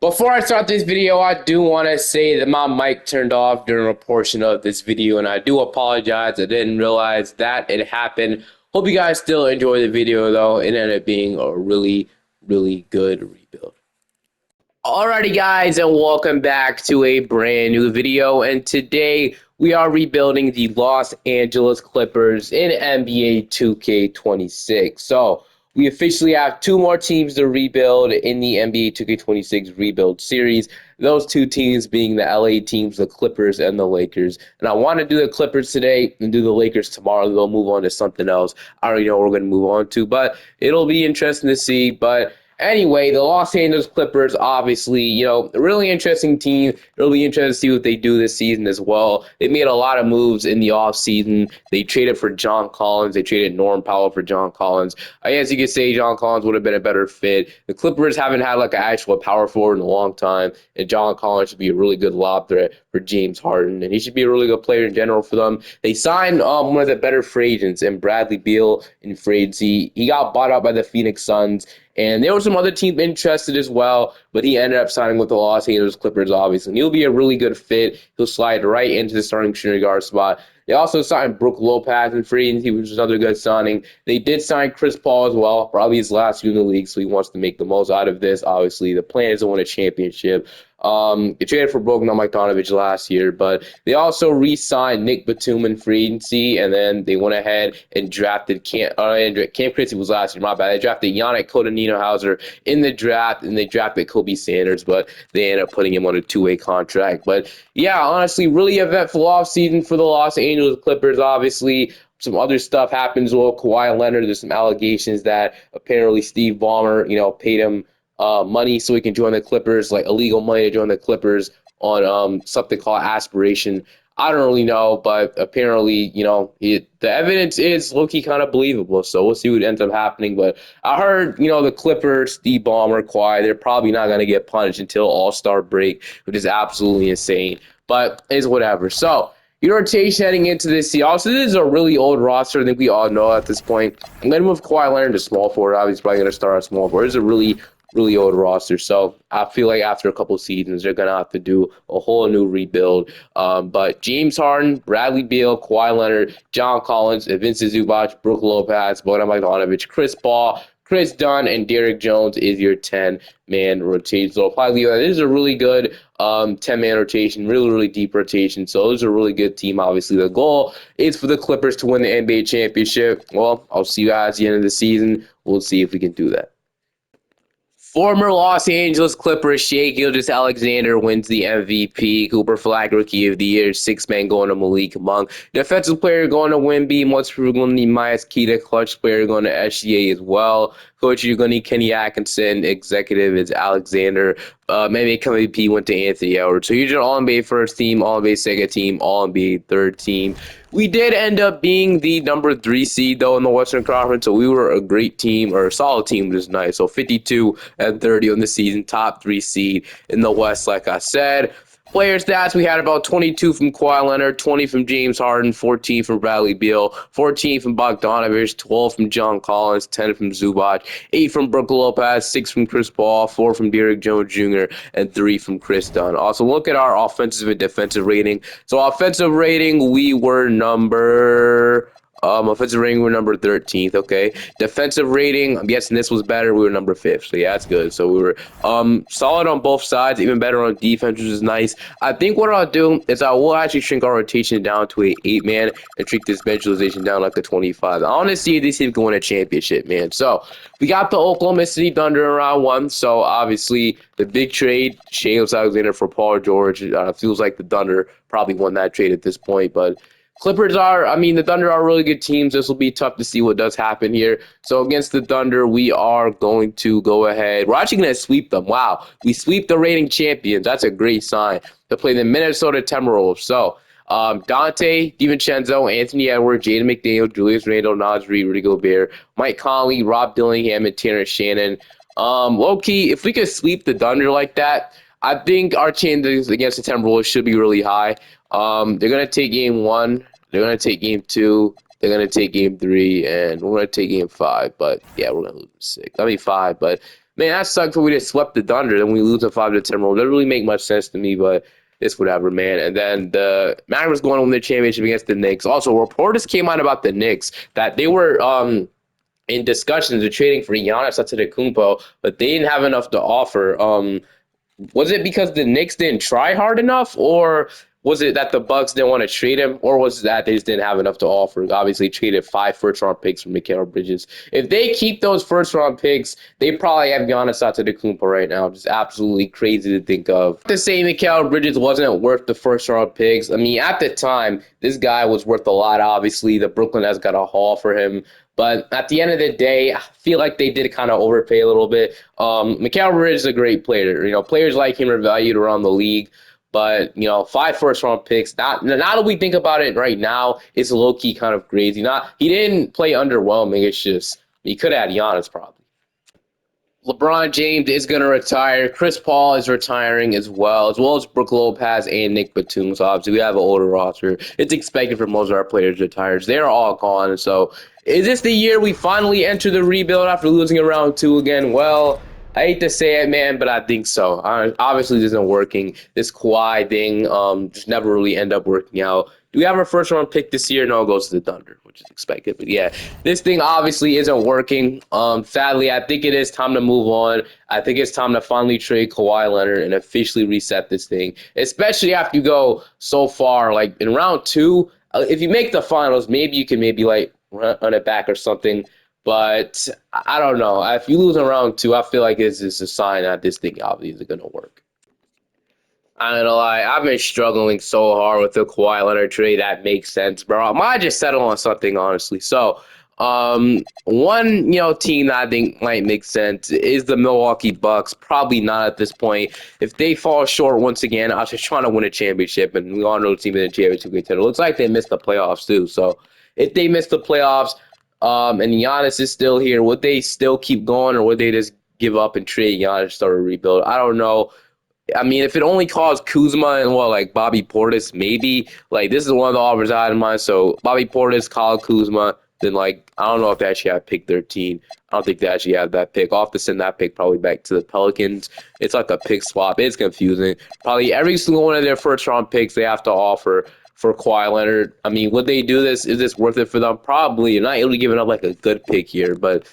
Before I start this video, I do want to say that my mic turned off during a portion of this video, and I do apologize. I didn't realize that it happened. Hope you guys still enjoy the video, though. It ended up being a really good rebuild. Alrighty, guys, and welcome back to a brand new video. And today we are rebuilding the Los Angeles Clippers in NBA 2K26. So we officially have two more teams to rebuild in the NBA 2K26 rebuild series. Those two teams being the LA teams, the Clippers and the Lakers. And I want to do the Clippers today and do the Lakers tomorrow. They'll move on to something else. I already know what we're going to move on to, but it'll be interesting to see. But anyway, the Los Angeles Clippers, obviously, a really interesting team. It'll be interesting to see what they do this season as well. They made a lot of moves in the offseason. They traded for John Collins. They traded Norm Powell for John Collins. I guess you could say John Collins would have been a better fit. The Clippers haven't had like an actual power forward in a long time, and John Collins should be a really good lob threat for James Harden, and he should be a really good player in general for them. They signed one of the better free agents in Bradley Beal in free agency. He got bought out by the Phoenix Suns. And there were some other teams interested as well, but he ended up signing with the Los Angeles Clippers, obviously. And he'll be a really good fit. He'll slide right into the starting shooting guard spot. They also signed Brook Lopez in free agency, which was another good signing. They did sign Chris Paul as well, probably his last year in the league, so he wants to make the most out of this. Obviously, the plan is to win a championship. They traded for Bogdan Bogdanovic last year, but they also re-signed Nick Batum in free agency, and then they went ahead and drafted Cam Christie was last year, my bad. They drafted Yannick Hauser in the draft, and they drafted Kobe Sanders, but they ended up putting him on a two-way contract. But yeah, honestly, really eventful offseason for the Los Angeles Clippers, obviously. Some other stuff happens with Kawhi Leonard. There's some allegations that apparently Steve Ballmer, paid him money so he can join the Clippers, like illegal money to join the Clippers on something called aspiration. I don't really know, but apparently, the evidence is low-key kind of believable. So we'll see what ends up happening. But I heard, the Clippers, Steve Ballmer, Kawhi, they're probably not going to get punished until All-Star break, which is absolutely insane. But it's whatever. So your rotation heading into this season. Also, this is a really old roster. I think we all know at this point. I'm going to move Kawhi Leonard to small forward. Obviously, probably going to start at small forward. It's a really old roster. So I feel like after a couple seasons, they're going to have to do a whole new rebuild. But James Harden, Bradley Beal, Kawhi Leonard, John Collins, Vincent Zubac, Brook Lopez, Bogdan Bogdanovic, Chris Paul, Chris Dunn, and Derrick Jones is your 10-man rotation. So probably this is a really good 10-man rotation, really deep rotation. So this is a really good team. Obviously, the goal is for the Clippers to win the NBA championship. Well, I'll see you guys at the end of the season. We'll see if we can do that. Former Los Angeles Clippers Shai Gilgeous-Alexander wins the MVP. Cooper Flag Rookie of the Year. Six-man going to Malik Monk. Defensive player going to Wemby. Most people going to need Myers Kita. Clutch player going to SGA as well. Coach, you're going to need Kenny Atkinson. Executive is Alexander. Maybe MVP went to Anthony Edwards. So you're just All-NBA first team, All-NBA second team, All-NBA third team. We did end up being the number 3 seed, though, in the Western Conference, so we were a great team, or a solid team, which is nice. So 52-30 on the season, top 3 seed in the West, like I said. Player stats, we had about 22 from Kawhi Leonard, 20 from James Harden, 14 from Bradley Beal, 14 from Bogdanovic, 12 from John Collins, 10 from Zubac, 8 from Brook Lopez, 6 from Chris Paul, 4 from Derrick Jones Jr., and 3 from Chris Dunn. Also, look at our offensive and defensive rating. So offensive rating, we were offensive rating, we're number 13th, okay? Defensive rating, I'm guessing this was better. We were number 5th, so yeah, that's good. So we were solid on both sides, even better on defense, which is nice. I think what I'll do is I will actually shrink our rotation down to a 8-man and shrink this bench utilization down like a 25. I want to see if this team can win a championship, man. So we got the Oklahoma City Thunder in round 1, so obviously the big trade, Shai Gilgeous-Alexander for Paul George, feels like the Thunder probably won that trade at this point, but the Thunder are really good teams. This will be tough to see what does happen here. So against the Thunder, we are going to go ahead. We're actually going to sweep them. Wow. We sweep the reigning champions. That's a great sign to play the Minnesota Timberwolves. So Dante DiVincenzo, Anthony Edwards, Jaden McDaniel, Julius Randle, Naz Reid, Rudy Gobert, Mike Conley, Rob Dillingham, and Tanner Shannon. Low-key, if we could sweep the Thunder like that, I think our chances against the Timberwolves should be really high. They're going to take game 1. They're going to take game 2. They're going to take game 3. And we're going to take game 5. But, yeah, we're going to lose 6. 5. But man, that sucks when we just swept the Thunder. Then we lose a 5-10 roll. Doesn't really make much sense to me, but it's whatever, man. And then the Mavericks going to win the championship against the Knicks. Also, reporters came out about the Knicks that they were in discussions of trading for Giannis Antetokounmpo, but they didn't have enough to offer. Was it because the Knicks didn't try hard enough, or was it that the Bucks didn't want to trade him, or was it that they just didn't have enough to offer? Obviously, traded 5 first-round picks for Mikal Bridges. If they keep those first-round picks, they probably have Giannis Antetokounmpo right now. Just absolutely crazy to think of. To say Mikal Bridges wasn't worth the first-round picks, I mean, at the time, this guy was worth a lot. Obviously, the Brooklyn has got a haul for him. But at the end of the day, I feel like they did kind of overpay a little bit. Mikal Bridges is a great player. You know, players like him are valued around the league. But, you know, 5 first-round picks, now that we think about it right now, it's low-key kind of crazy. He didn't play underwhelming. It's just he could have had Giannis probably. LeBron James is going to retire. Chris Paul is retiring as well as Brook Lopez and Nick Batum. So obviously we have an older roster. It's expected for most of our players to retire. They're all gone. So is this the year we finally enter the rebuild after losing in round 2 again? Well, I hate to say it, man, but I think so. Obviously, this isn't working. This Kawhi thing just never really end up working out. Do we have our first-round pick this year? No, it goes to the Thunder, which is expected. But yeah, this thing obviously isn't working. Sadly, I think it is time to move on. I think it's time to finally trade Kawhi Leonard and officially reset this thing, especially after you go so far. Like in round 2, if you make the finals, maybe you can like run it back or something. But I don't know. If you lose in round 2, I feel like it's just a sign that this thing obviously isn't going to work. I don't know, I've been struggling so hard with the Kawhi Leonard trade. That makes sense, bro. I might just settle on something, honestly. So, one team that I think might make sense is the Milwaukee Bucks. Probably not at this point. If they fall short once again, I was just trying to win a championship, and we all know the team in the championship. It looks like they missed the playoffs too. So, if they miss the playoffs, and Giannis is still here, would they still keep going, or would they just give up and trade Giannis, start a rebuild? I don't know. I mean, if it only caused Kuzma and like Bobby Portis, maybe like this is one of the offers I had in mind. So Bobby Portis, Kyle Kuzma, then like I don't know if they actually have pick 13. I don't think they actually have that pick. I'll have to send that pick probably back to the Pelicans. It's like a pick swap. It's confusing. Probably every single one of their first round picks they have to offer for Kawhi Leonard. I mean, would they do this? Is this worth it for them? Probably. You're not really giving up like a good pick here, but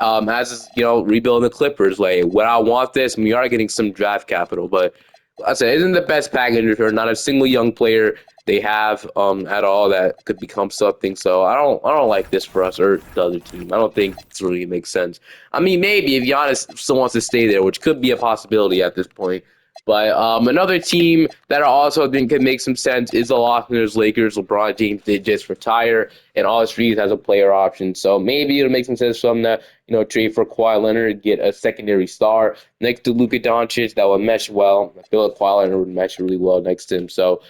as rebuilding the Clippers. Like, would I want this? We are getting some draft capital, but like I said, it isn't the best package return. Not a single young player they have at all that could become something. So I don't like this for us or the other team. I don't think this really makes sense. I mean, maybe if Giannis still wants to stay there, which could be a possibility at this point. But another team that I also think could make some sense is the Los Angeles Lakers. LeBron James did just retire, and Austin Reeves has a player option. So maybe it'll make some sense for them to, trade for Kawhi Leonard, get a secondary star next to Luka Doncic that would mesh well. I feel like Kawhi Leonard would mesh really well next to him. So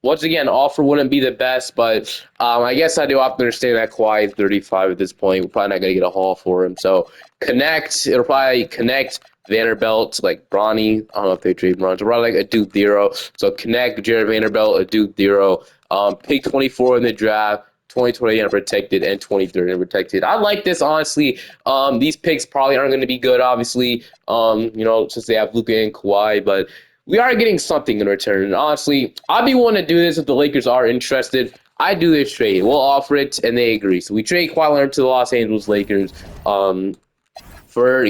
once again, offer wouldn't be the best, but I guess I do have to understand that Kawhi is 35 at this point. We're probably not going to get a haul for him. So it'll probably connect Vanderbilt, like Bronny. I don't know if they trade Bronny. So probably like a Duke Zero. So connect Jared Vanderbilt, a Duke Zero. Pick 24 in the draft. 2020 unprotected and 23 unprotected. I like this, honestly. These picks probably aren't going to be good, obviously, since they have Luka and Kawhi, but we are getting something in return. And honestly, I'd be willing to do this if the Lakers are interested. I do this trade. We'll offer it, and they agree. So we trade Kawhi Leonard to the Los Angeles Lakers for,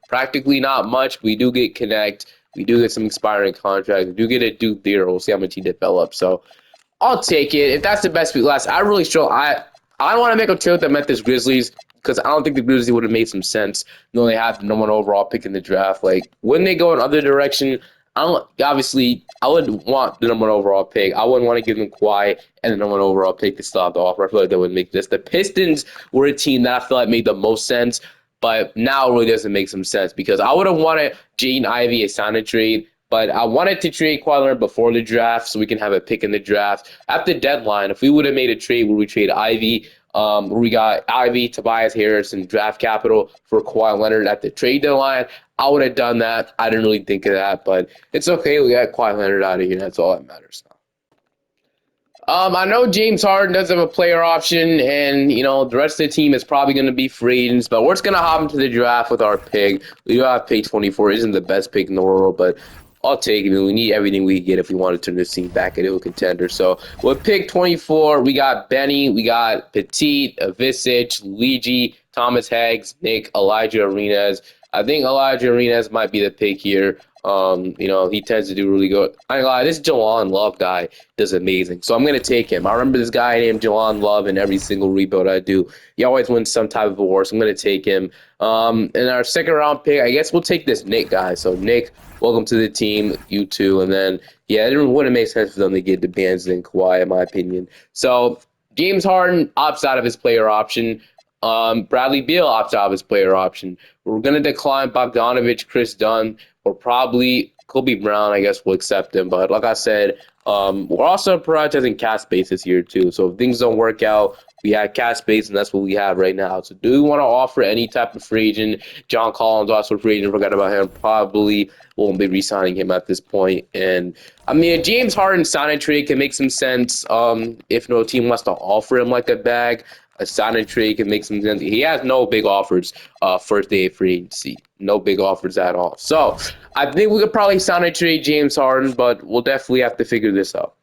practically not much. We do get Connect. We do get some expiring contracts. We do get a Duke Zero. We'll see how much he develops. So I'll take it. If that's the best pick last, I really struggle. I don't want to make a trade with the Memphis Grizzlies because I don't think the Grizzlies would have made some sense. They have the number 1 overall pick in the draft. Like, when they go in other direction, I would want the number 1 overall pick. I wouldn't want to give them Kawhi and the number 1 overall pick to stop the offer. I feel like that would make this. The Pistons were a team that I feel like made the most sense, but now it really doesn't make some sense because I would have wanted Jaden Ivey a sign and trade. But I wanted to trade Kawhi Leonard before the draft so we can have a pick in the draft. At the deadline, if we would have made a trade where we trade Ivy, we got Ivy, Tobias Harris, and draft capital for Kawhi Leonard at the trade deadline, I would have done that. I didn't really think of that, but it's okay. We got Kawhi Leonard out of here. That's all that matters now. I know James Harden does have a player option, and the rest of the team is probably going to be free agents. But we're just going to hop into the draft with our pick. We do have pick 24. Isn't the best pick in the world, but I'll take it. We need everything we can get if we want to turn this team back into a contender. So with pick 24, we got Benny, we got Petit, Avicic, Luigi, Thomas Haggs, Nick, Elijah Arenas. I think Elijah Arenas might be the pick here. He tends to do really good. I ain't gonna lie, this Jawan Love guy does amazing. So I'm gonna take him. I remember this guy named Jawan Love in every single rebuild I do. He always wins some type of award, so I'm gonna take him. And our second round pick, I guess we'll take this Nick guy. So Nick, welcome to the team, you two. And then yeah, it wouldn't make sense for them to get the bands in Kawhi, in my opinion. So James Harden opts out of his player option. Bradley Beal opts out of his player option. We're gonna decline Bogdanovich, Chris Dunn, or probably Kobe Brown. I guess we'll accept him. But like I said, we're also prioritizing cap space this year too. So if things don't work out, we have cap space, and that's what we have right now. So do we want to offer any type of free agent? John Collins also a free agent. Forgot about him. Probably won't be re-signing him at this point. And I mean, a James Harden sign trade can make some sense. If no team wants to offer him like a bag, a sign trade can make some sense. He has no big offers. First day of free agency, no big offers at all. So I think we could probably sign a trade James Harden, but we'll definitely have to figure this out.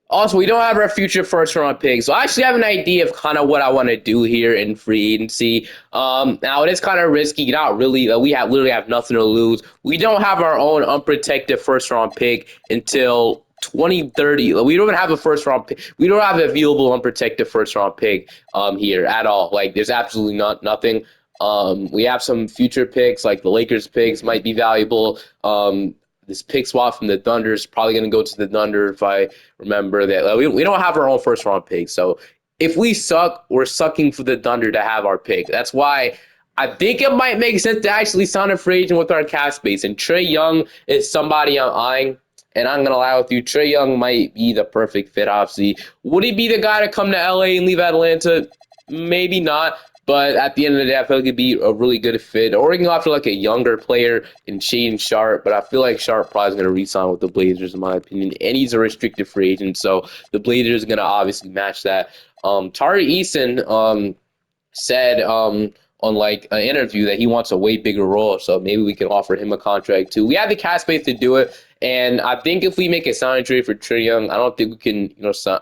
Also, we don't have our future first round pick, so I actually have an idea of kind of what I want to do here in free agency. Now it is kind of risky, not really. We have literally have nothing to lose. We don't have our own unprotected first round pick until 2030. We don't even have a first round pick. We don't have a viewable unprotected first round pick here at all. Like there's absolutely nothing. We have some future picks, like the Lakers picks might be valuable. This pick swap from the Thunder is probably going to go to the Thunder if I remember that. We don't have our own first round pick. So if we suck, we're sucking for the Thunder to have our pick. That's why I think it might make sense to actually sign a free agent with our cap space. And Trae Young is somebody I'm eyeing. And I'm going to lie with you, Trae Young might be the perfect fit, obviously. Would he be the guy to come to LA and leave Atlanta? Maybe not. But at the end of the day, I feel like it'd be a really good fit. Or we can go after like a younger player in Shaedon Sharpe. But I feel like Sharpe probably is going to re-sign with the Blazers, in my opinion. And he's a restricted free agent. So the Blazers are going to obviously match that. Tari Eason said on like an interview that he wants a way bigger role. So maybe we can offer him a contract too. We have the cap space to do it. And I think if we make a sign trade for Trae Young, I don't think we can,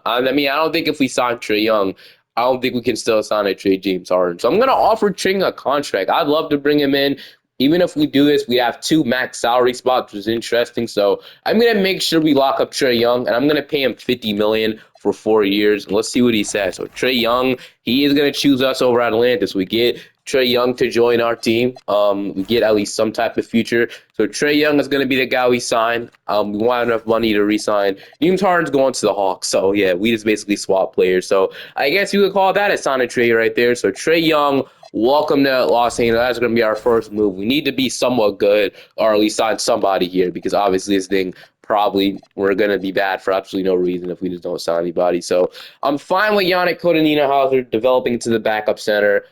I don't think if we sign Trae Young, I don't think we can still sign a trade James Harden. So I'm going to offer Trae Young a contract. I'd love to bring him in. Even if we do this, we have 2 max salary spots, which is interesting. So I'm going to make sure we lock up Trae Young, and I'm going to pay him $50 million for 4 years. And let's see what he says. So Trae Young, he is going to choose us over Atlanta. So we get Trae Young to join our team. We get at least some type of future. So Trae Young is going to be the guy we sign. We want enough money to re-sign. James Harden's going to the Hawks. So yeah, we just basically swap players. So I guess you could call that a sign and trade right there. So Trae Young, welcome to Los Angeles. That's going to be our first move. We need to be somewhat good, or at least sign somebody here, because obviously this thing probably we're going to be bad for absolutely no reason if we just don't sign anybody. So I'm fine with Yannick Kodanina-Hauser developing into the backup center.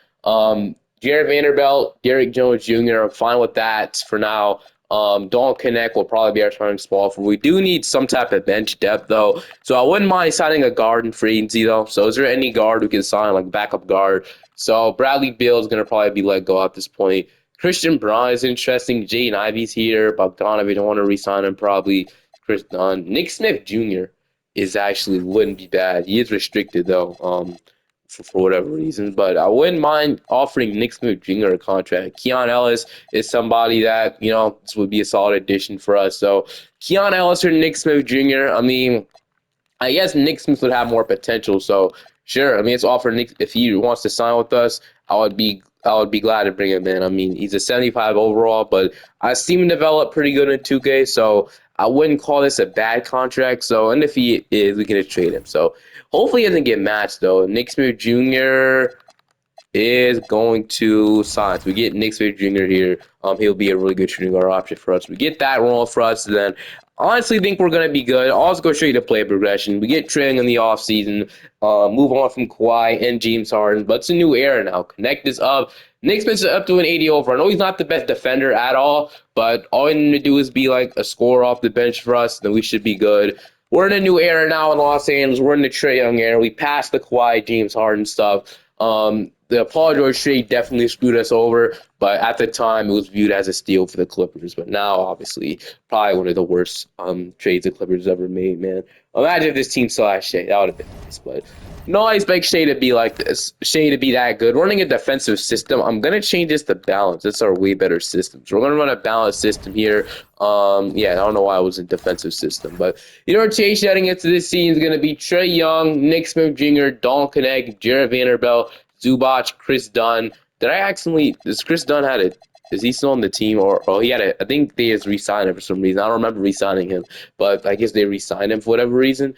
Jared Vanderbilt, Derrick Jones Jr., I'm fine with that for now. Dalton Connect will probably be our starting small forward. We do need some type of bench depth, though. So I wouldn't mind signing a guard in free agency, though. So is there any guard we can sign, like backup guard? So Bradley Beal is going to probably be let go at this point. Christian Braun is interesting. Jaden Ivey's here. Bogdanovich, don't want to re-sign him probably. Chris Dunn. Nick Smith Jr. is actually wouldn't be bad. He is restricted, though. For whatever reason. But I wouldn't mind offering Nick Smith Jr. a contract. Keon Ellis is somebody that, this would be a solid addition for us. So Keon Ellis or Nick Smith Jr., I mean, I guess Nick Smith would have more potential. So sure, I mean, it's offer Nick if he wants to sign with us. I would be glad to bring him in. I mean, he's a 75 overall, but I seen him develop pretty good in 2K, so I wouldn't call this a bad contract. So, and if he is, we can just trade him. So, hopefully, he doesn't get matched though. Nick Smith Jr. is going to sign. So we get Nick Smith Jr. here. He'll be a really good shooting guard option for us. We get that role for us, and then honestly think we're going to be good. I'll just go straight to play progression. We get training in the offseason, move on from Kawhi and James Harden, but it's a new era now. Connect this up. Nick Smith's up to an 80 over. I know he's not the best defender at all, but all we need to do is be like a scorer off the bench for us, then we should be good. we're in a new era now in Los Angeles. We're in the Trae Young era. We passed the Kawhi, James Harden stuff. The Paul George trade definitely screwed us over, but at the time it was viewed as a steal for the Clippers. But now, obviously, probably one of the worst trades the Clippers ever made. Man, imagine if this team still had Shea. That would have been nice, but. No, I expect Shea to be like this. Shea to be that good. Running a defensive system, I'm gonna change this to balance. It's our way better system. So we're gonna run a balanced system here. Yeah, I don't know why I was in defensive system, but your rotation heading into this season is gonna be Trae Young, Nick Smith Jr., Dalton Connect, Jared Vanderbilt, Zubac, Chris Dunn. Did I accidentally? Does Chris Dunn had it? Is he still on the team, or oh, he had it? I think they just re-signed him for some reason. I don't remember re-signing him, but I guess they re-signed him for whatever reason.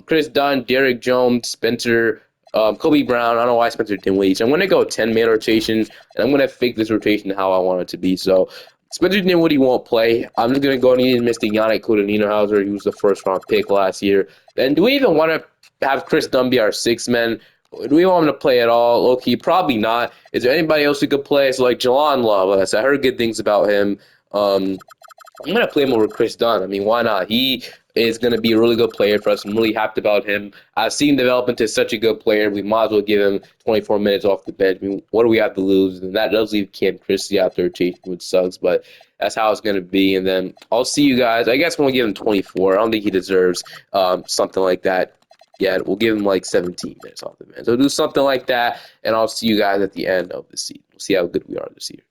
Chris Dunn, Derek Jones, Spencer, Kobe Brown. I don't know why Spencer didn't wait. So I'm gonna go 10-man rotation, and I'm gonna fake this rotation how I want it to be. So Spencer Dinwiddie won't play. I'm just gonna go and Mr. Yannick Kudaninohauser. He was the first round pick last year. Then do we even want to have Chris Dunn be our sixth man? Do we want him to play at all? Okay, probably not. Is there anybody else who could play? So like Jelon Love, I heard good things about him. Um, I'm gonna play him over Chris Dunn. I mean, why not? He is gonna be a really good player for us. I'm really happy about him. I've seen him develop into such a good player. We might as well give him 24 minutes off the bench. I mean, what do we have to lose? And that does leave Cam Christie out there chasing, which sucks, but that's how it's gonna be. And then I'll see you guys. I guess we'll give him 24. I don't think he deserves something like that. Yeah, we'll give him like 17 minutes off the bench. So do something like that, and I'll see you guys at the end of the season. We'll see how good we are this year.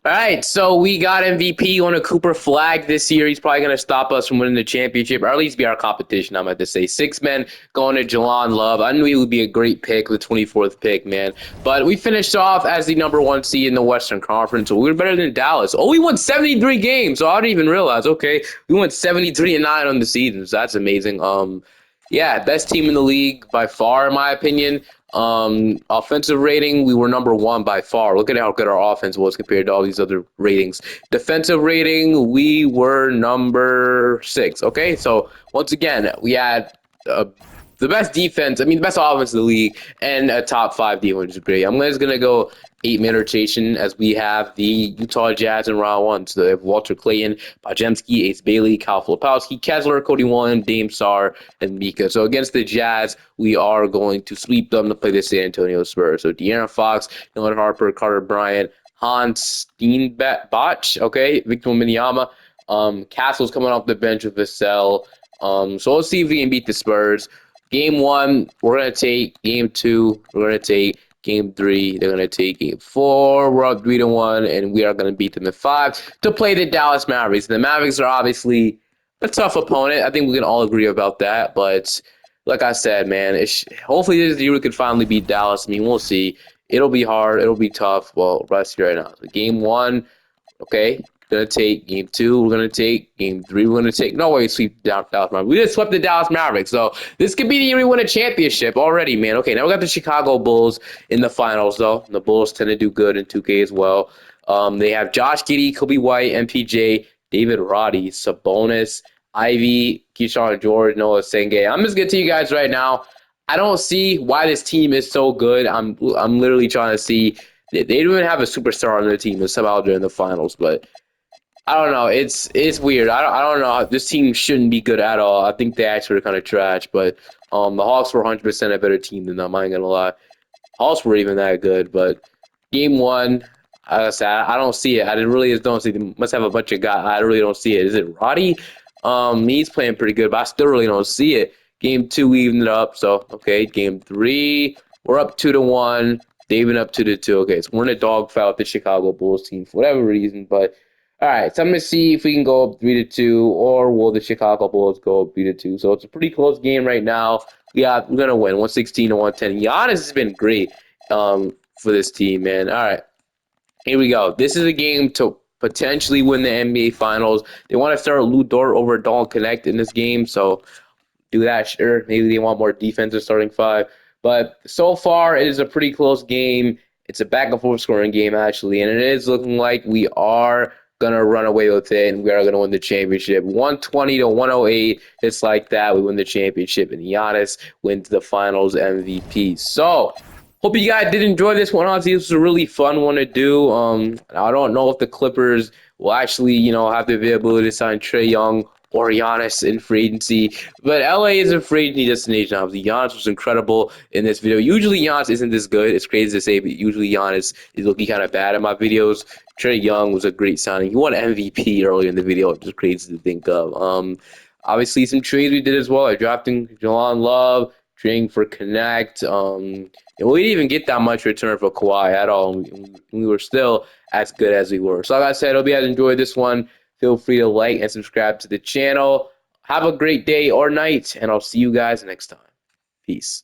All right, so we got MVP on a Cooper Flag this year. He's probably going to stop us from winning the championship, or at least be our competition. I'm about to say 6 men going to Jalon Love. I knew he would be a great pick, the 24th pick, man. But we finished off as the #1 seed in the Western Conference, so we were better than Dallas. Oh, we won 73 games, so I didn't even realize. Okay, we went 73-9 on the season, so that's amazing. Yeah, best team in the league by far, in my opinion. Offensive rating, we were #1 by far. Look at how good our offense was compared to all these other ratings. Defensive rating, we were #6. Okay, so once again, we had the best defense. I mean, the best offense in the league, and a top 5 defense, which is great. I'm just gonna go 8-man rotation as we have the Utah Jazz in round one. So they have Walter Clayton, Bajemski, Ace Bailey, Kyle Filipowski, Kessler, Cody Wallen, Dame Sarr, and Mika. So against the Jazz, we are going to sweep them to play the San Antonio Spurs. So De'Aaron Fox, Dylan Harper, Carter Bryant, Hans Steenbach, okay, Victor Wembanyama. Castle's coming off the bench with Vassell. So let's see if we can beat the Spurs. Game 1, we're going to take. Game 2, we're going to take. Game 3, they're going to take. Game 4, we're up 3-1, and we are going to beat them in 5 to play the Dallas Mavericks. The Mavericks are obviously a tough opponent. I think we can all agree about that. But like I said, man, hopefully this year we can finally beat Dallas. I mean, we'll see. It'll be hard. It'll be tough. Well, rest right now. So game 1, okay, gonna take. Game 2, we're gonna take. Game 3, we're gonna take. No way, sweep the Dallas Mavericks. We just swept the Dallas Mavericks, so this could be the year we win a championship already, man. Okay, now we got the Chicago Bulls in the finals, though. The Bulls tend to do good in 2K as well. They have Josh Giddey, Kobe White, MPJ, David Roddy, Sabonis, Ivy, Keyshawn George, Noah Senge. I'm just gonna tell you guys right now. I don't see why this team is so good. I'm literally trying to see. They don't even have a superstar on their team, and somehow they're in the finals, but I don't know. It's weird. I don't know. This team shouldn't be good at all. I think they actually are kind of trash. But the Hawks were 100% a better team than them. I ain't gonna lie. Hawks were even that good. But game 1, I said I don't see it. I really just don't see. They must have a bunch of guys. I really don't see it. Is it Roddy? He's playing pretty good, but I still really don't see it. Game 2, we evened it up. So okay. Game 3, we're up 2-1. They even up 2-2. Okay, so we're in a dogfight with the Chicago Bulls team for whatever reason, but. All right, so I'm gonna see if we can go up 3-2, or will the Chicago Bulls go up 3-2? So it's a pretty close game right now. Yeah, we're gonna win 116-110. Giannis has been great for this team, man. All right, here we go. This is a game to potentially win the NBA Finals. They want to start Lou Dort over Dalton Connect in this game, so do that. Sure, maybe they want more defensive starting 5. But so far, it is a pretty close game. It's a back and forth scoring game, actually, and it is looking like we are gonna run away with it, and we are gonna win the championship. 120-108. It's like that. We win the championship, and Giannis wins the Finals MVP. So. Hope you guys did enjoy this one. Honestly, this was a really fun one to do. I don't know if the Clippers will actually, have the availability to sign Trae Young or Giannis in free agency. But LA is a free agency destination. Obviously, Giannis was incredible in this video. Usually, Giannis isn't this good. It's crazy to say, but usually Giannis is looking kind of bad in my videos. Trae Young was a great signing. He won MVP earlier in the video, which is crazy to think of. Obviously, some trades we did as well. I drafting Jalon Love, trading for Connect. And we didn't even get that much return for Kawhi at all. We were still as good as we were. So like I said, I hope you guys enjoyed this one. Feel free to like and subscribe to the channel. Have a great day or night, and I'll see you guys next time. Peace.